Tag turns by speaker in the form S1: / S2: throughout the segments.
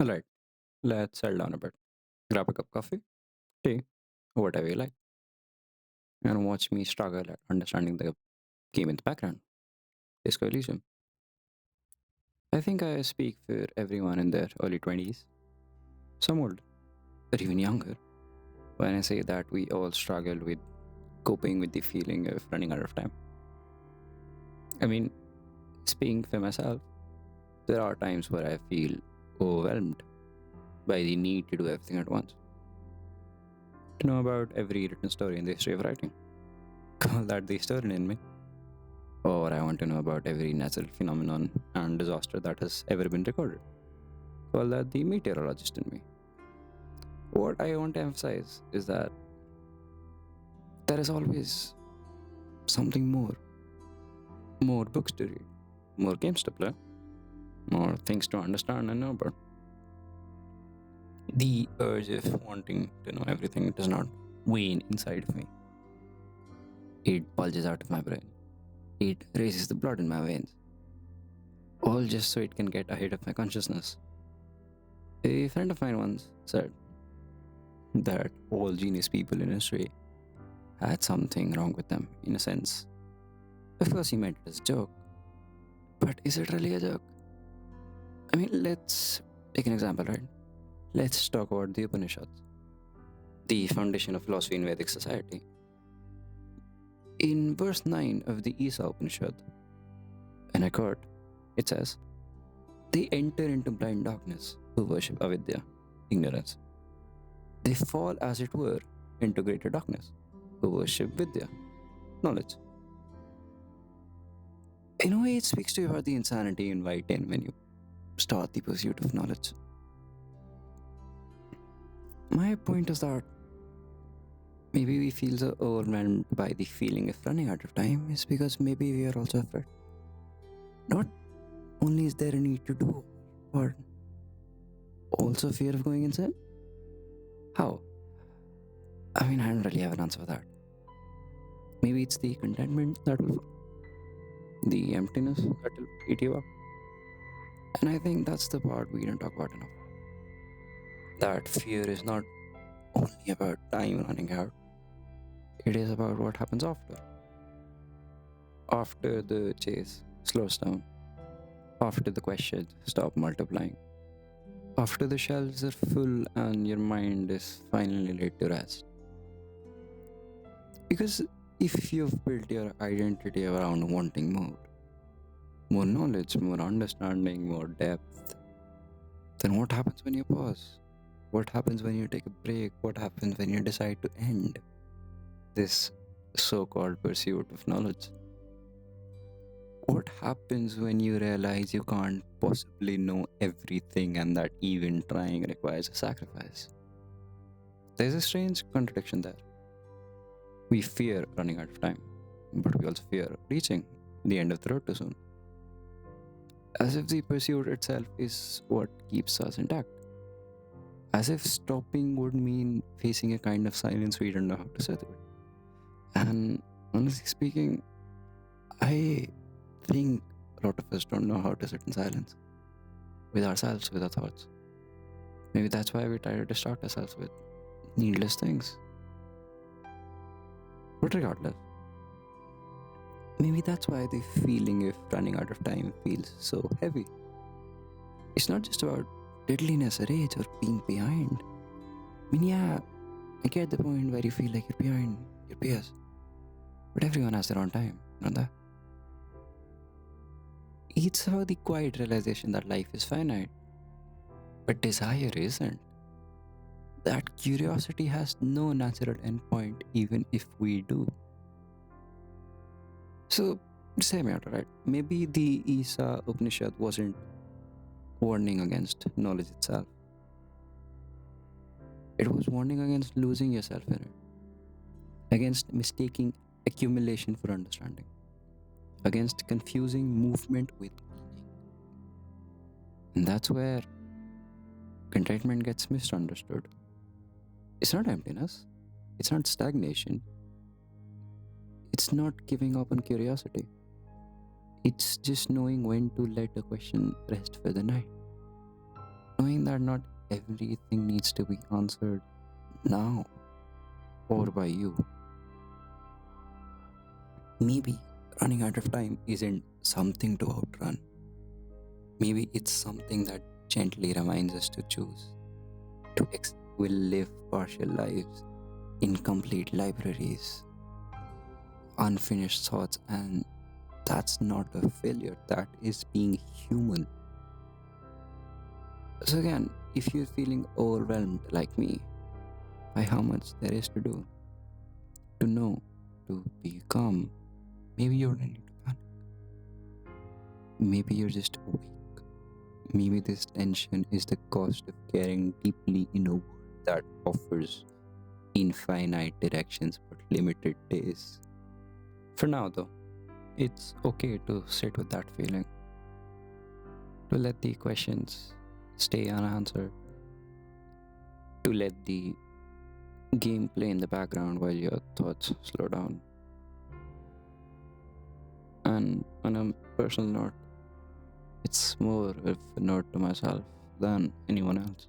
S1: Alright, let's settle down a bit. Grab a cup of coffee, tea, whatever you like, and watch me struggle at understanding the game in the background. Disco Elysium. I think I speak for everyone in their early 20s, some old, or even younger, when I say that we all struggle with coping with the feeling of running out of time. I mean, speaking for myself, there are times where I feel overwhelmed by the need to do everything at once. To know about every written story in the history of writing. Call that the historian in me. Or I want to know about every natural phenomenon and disaster that has ever been recorded. Call that the meteorologist in me. What I want to emphasize is that there is always something more books to read, more games to play, more things to understand and know about. The urge of wanting to know everything does not wane inside of me. It bulges out of my brain. It raises the blood in my veins, all just so it can get ahead of my consciousness. A friend of mine once said that all genius people in history had something wrong with them, in a sense. Of course, he meant it as a joke, but is it really a joke? I mean, let's take an example, right? Let's talk about the Upanishads, the foundation of philosophy in Vedic society. In verse 9 of the Isa Upanishad, and I quote, it says, they enter into blind darkness who worship avidya, ignorance. They fall, as it were, into greater darkness who worship vidya, knowledge. In a way, it speaks to you about the insanity in white and when you start the pursuit of knowledge. My point is that maybe we feel so overwhelmed by the feeling of running out of time is because maybe we are also afraid. Not only is there a need to do, but also fear of going insane? How? I mean, I don't really have an answer for that. Maybe it's the contentment that will, the emptiness that will eat you up. And I think that's the part we don't talk about enough. That fear is not only about time running out, it is about what happens after. After the chase slows down, after the questions stop multiplying, after the shelves are full and your mind is finally laid to rest. Because if you've built your identity around wanting more knowledge, more understanding, more depth, then what happens when you pause? What happens when you take a break? What happens when you decide to end this so called pursuit of knowledge? What happens when you realize you can't possibly know everything and that even trying requires a sacrifice? There's a strange contradiction there. We fear running out of time, but we also fear reaching the end of the road too soon. As if the pursuit itself is what keeps us intact. As if stopping would mean facing a kind of silence we don't know how to sit with. And honestly speaking, I think a lot of us don't know how to sit in silence with ourselves, with our thoughts. Maybe that's why we try to distract ourselves with needless things. But regardless, maybe that's why the feeling of running out of time feels so heavy. It's not just about deadliness or age or being behind. I mean, yeah, I get the point where you feel like you're behind your peers. But everyone has their own time, not that. It's about the quiet realization that life is finite, but desire isn't. That curiosity has no natural endpoint, even if we do. So, say me out, right? Maybe the Isa Upanishad wasn't warning against knowledge itself, it was warning against losing yourself in it, against mistaking accumulation for understanding, against confusing movement with meaning. And that's where contentment gets misunderstood. It's not emptiness, it's not stagnation, it's not giving up on curiosity. It's just knowing when to let a question rest for the night. Knowing that not everything needs to be answered now or by you. Maybe running out of time isn't something to outrun. Maybe it's something that gently reminds us to choose. Will live partial lives, incomplete libraries, unfinished thoughts, and that's not a failure, that is being human. So, again, if you're feeling overwhelmed like me by how much there is to do, to know, to be calm, maybe you're ready to panic. Maybe you're just awake. Maybe this tension is the cost of caring deeply in a world that offers infinite directions but limited days. For now, though, it's okay to sit with that feeling, to let the questions stay unanswered, to let the game play in the background while your thoughts slow down. And on a personal note, it's more of a note to myself than anyone else.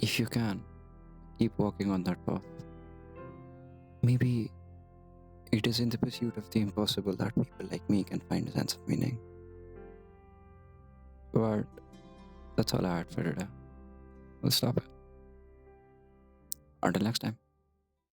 S1: If you can, keep walking on that path. Maybe it is in the pursuit of the impossible that people like me can find a sense of meaning. But that's all I had for today. We'll stop it. Until next time.